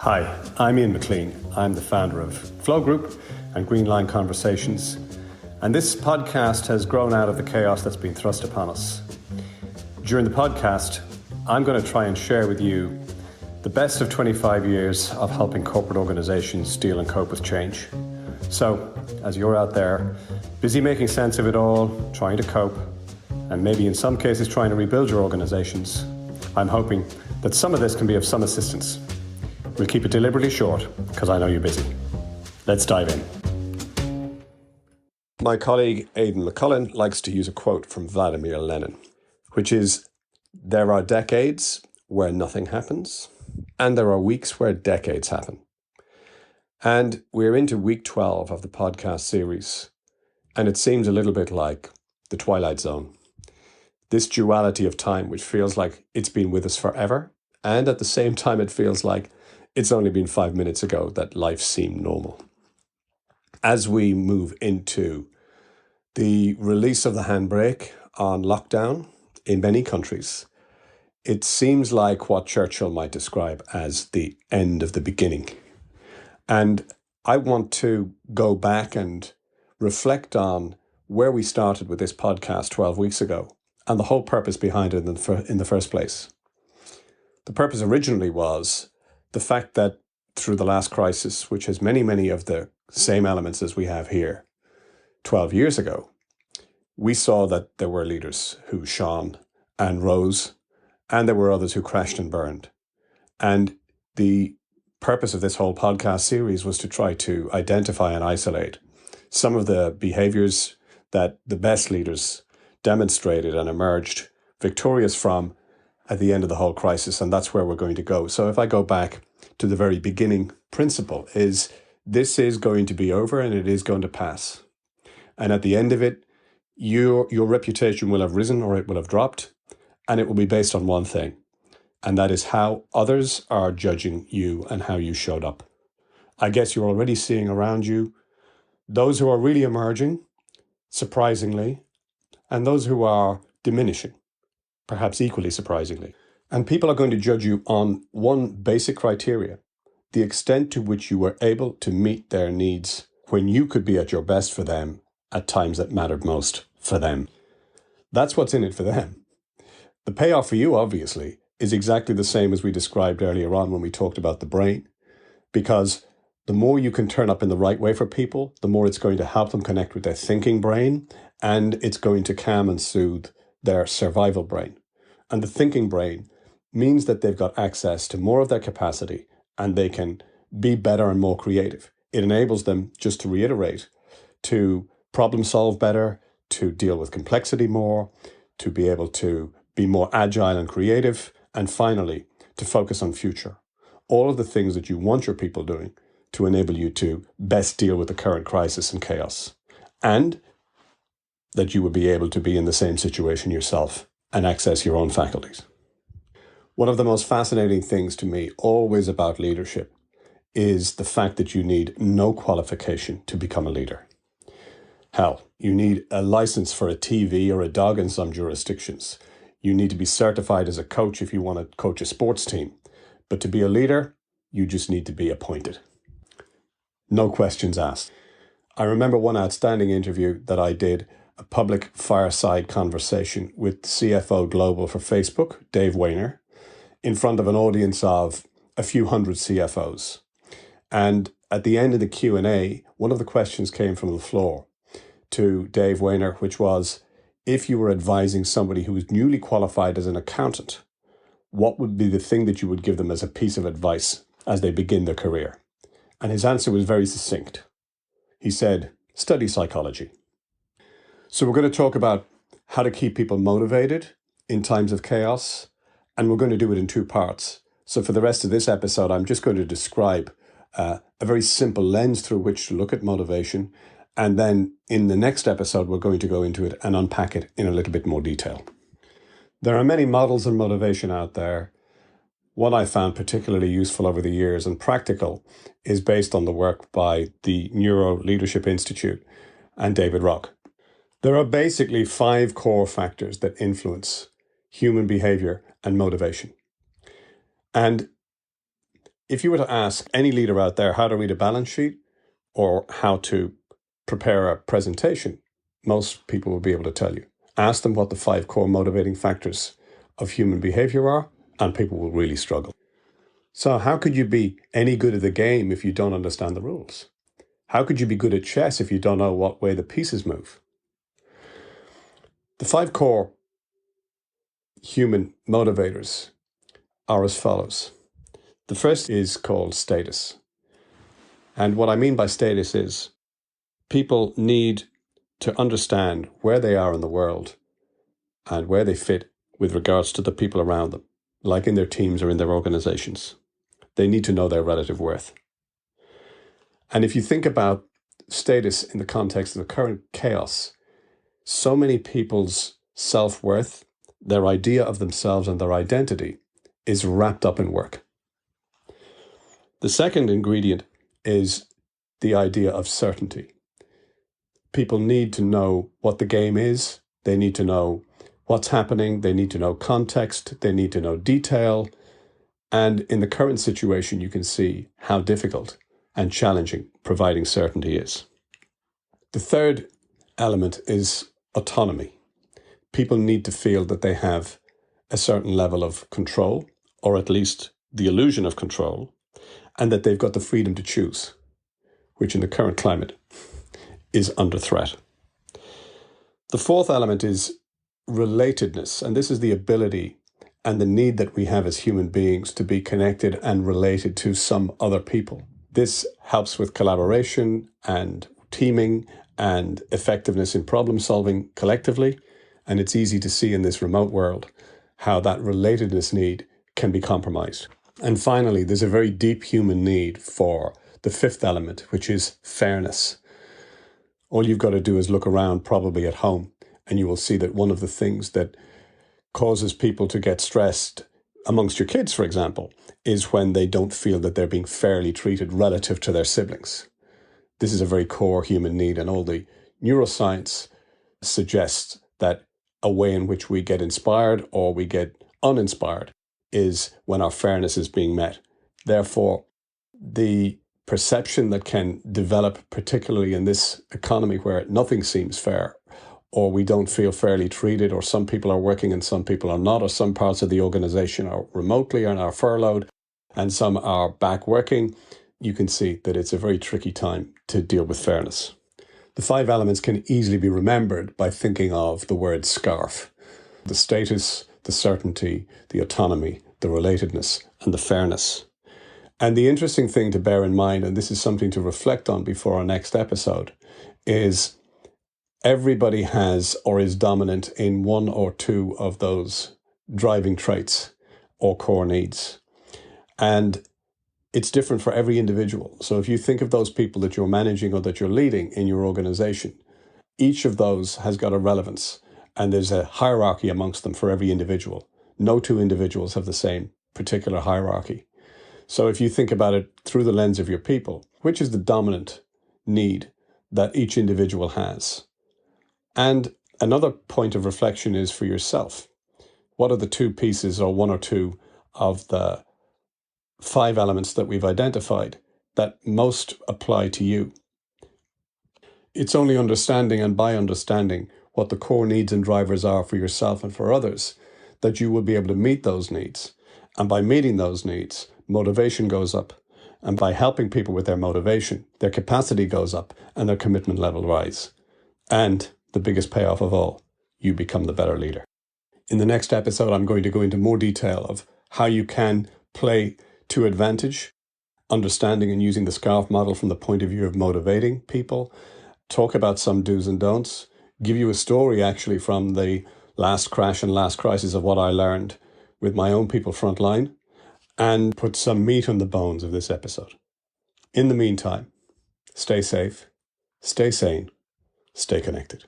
Hi, I'm McClean. I'm the founder of Flow Group and Green Line Conversations. And this podcast has grown out of the chaos that's been thrust upon us. During the podcast, I'm going to try and share with you the best of 25 years of helping corporate organizations deal and cope with change. So, as you're out there, busy making sense of it all, trying to cope, and maybe in some cases trying to rebuild your organizations, I'm hoping that some of this can be of some assistance. We'll keep it deliberately short, because I know you're busy. Let's dive in. My colleague Aidan McCullen likes to use a quote from Vladimir Lenin, which is, "There are decades where nothing happens, and there are weeks where decades happen." And we're into week 12 of the podcast series, and it seems a little bit like the Twilight Zone. This duality of time, which feels like it's been with us forever, and at the same time it feels like it's only been 5 minutes ago that life seemed normal. As we move into the release of the handbrake on lockdown in many countries, it seems like what Churchill might describe as the end of the beginning. And I want to go back and reflect on where we started with this podcast 12 weeks ago and the whole purpose behind it in the first place. The purpose originally was the fact that through the last crisis, which has many of the same elements as we have here, 12 years ago, we saw that there were leaders who shone and rose, and there were others who crashed and burned. And the purpose of this whole podcast series was to try to identify and isolate some of the behaviours that the best leaders demonstrated and emerged victorious from at the end of the whole crisis, and that's where we're going to go. So if I go back to the very beginning principle, is this is going to be over and it is going to pass. And at the end of it, your reputation will have risen or it will have dropped, and it will be based on one thing, and that is how others are judging you and how you showed up. I guess you're already seeing around you those who are really emerging, surprisingly, and those who are diminishing, perhaps equally surprisingly. And people are going to judge you on one basic criteria: the extent to which you were able to meet their needs when you could be at your best for them at times that mattered most for them. That's what's in it for them. The payoff for you, obviously, is exactly the same as we described earlier on when we talked about the brain, because the more you can turn up in the right way for people, the more it's going to help them connect with their thinking brain, and it's going to calm and soothe their survival brain. And the thinking brain means that they've got access to more of their capacity and they can be better and more creative. It enables them, just to reiterate, to problem solve better, to deal with complexity more, to be able to be more agile and creative, and finally, to focus on future. All of the things that you want your people doing to enable you to best deal with the current crisis and chaos, and that you would be able to be in the same situation yourself and access your own faculties. One of the most fascinating things to me always about leadership is the fact that you need no qualification to become a leader. Hell, you need a license for a TV or a dog in some jurisdictions. You need to be certified as a coach if you want to coach a sports team. But to be a leader, you just need to be appointed. No questions asked. I remember one outstanding interview that I did, a public fireside conversation with CFO Global for Facebook, Dave Wehner, in front of an audience of a few hundred CFOs. And at the end of the Q&A, one of the questions came from the floor to Dave Wehner, which was, if you were advising somebody who was newly qualified as an accountant, what would be the thing that you would give them as a piece of advice as they begin their career? And his answer was very succinct. He said, study psychology. So we're going to talk about how to keep people motivated in times of chaos, and we're going to do it in two parts. So for the rest of this episode, I'm just going to describe a very simple lens through which to look at motivation. And then in the next episode, we're going to go into it and unpack it in a little bit more detail. There are many models of motivation out there. One I found particularly useful over the years and practical is based on the work by the Neuro Leadership Institute and David Rock. There are basically 5 core factors that influence human behavior and motivation. And If you were to ask any leader out there how to read a balance sheet or how to prepare a presentation, most people will be able to tell you. Ask them what the 5 core motivating factors of human behavior are, and people will really struggle. So how could you be any good at the game if you don't understand the rules? How could you be good at chess if you don't know what way the pieces move? The 5 core human motivators are as follows. The first is called status. And what I mean by status is people need to understand where they are in the world and where they fit with regards to the people around them, like in their teams or in their organizations. They need to know their relative worth. And if you think about status in the context of the current chaos, so many people's self-worth, their idea of themselves and their identity is wrapped up in work. The second ingredient is the idea of certainty. People need to know what the game is. They need to know what's happening. They need to know context. They need to know detail. And in the current situation, you can see how difficult and challenging providing certainty is. The third element is autonomy. People need to feel that they have a certain level of control, or at least the illusion of control, and that they've got the freedom to choose, which in the current climate is under threat. The fourth element is relatedness, and this is the ability and the need that we have as human beings to be connected and related to some other people. This helps with collaboration and teaming and effectiveness in problem solving collectively, and it's easy to see in this remote world how that relatedness need can be compromised. And finally, there's a very deep human need for the fifth element, which is fairness. All you've got to do is look around, probably at home, and you will see that one of the things that causes people to get stressed amongst your kids, for example, is when they don't feel that they're being fairly treated relative to their siblings. This is a very core human need, and all the neuroscience suggests that a way in which we get inspired or we get uninspired is when our fairness is being met. Therefore, the perception that can develop, particularly in this economy where nothing seems fair, or we don't feel fairly treated, or some people are working and some people are not, or some parts of the organization are remotely and are furloughed, and some are back working, you can see that it's a very tricky time to deal with fairness. The 5 elements can easily be remembered by thinking of the word SCARF. The status, the certainty, the autonomy, the relatedness, and the fairness. And the interesting thing to bear in mind, and this is something to reflect on before our next episode, is everybody has or is dominant in one or two of those driving traits or core needs. And it's different for every individual. So if you think of those people that you're managing or that you're leading in your organization, each of those has got a relevance, and there's a hierarchy amongst them for every individual. No two individuals have the same particular hierarchy. So if you think about it through the lens of your people, which is the dominant need that each individual has? And another point of reflection is for yourself. What are the 2 pieces or 1 or 2 of the 5 elements that we've identified that most apply to you? It's only understanding, and by understanding what the core needs and drivers are for yourself and for others, that you will be able to meet those needs. And by meeting those needs, motivation goes up. And by helping people with their motivation, their capacity goes up and their commitment level rise. And the biggest payoff of all, you become the better leader. In the next episode, I'm going to go into more detail of how you can play to advantage, understanding and using the SCARF model from the point of view of motivating people, talk about some do's and don'ts, give you a story actually from the last crash and last crisis of what I learned with my own people frontline, and put some meat on the bones of this episode. In the meantime, stay safe, stay sane, stay connected.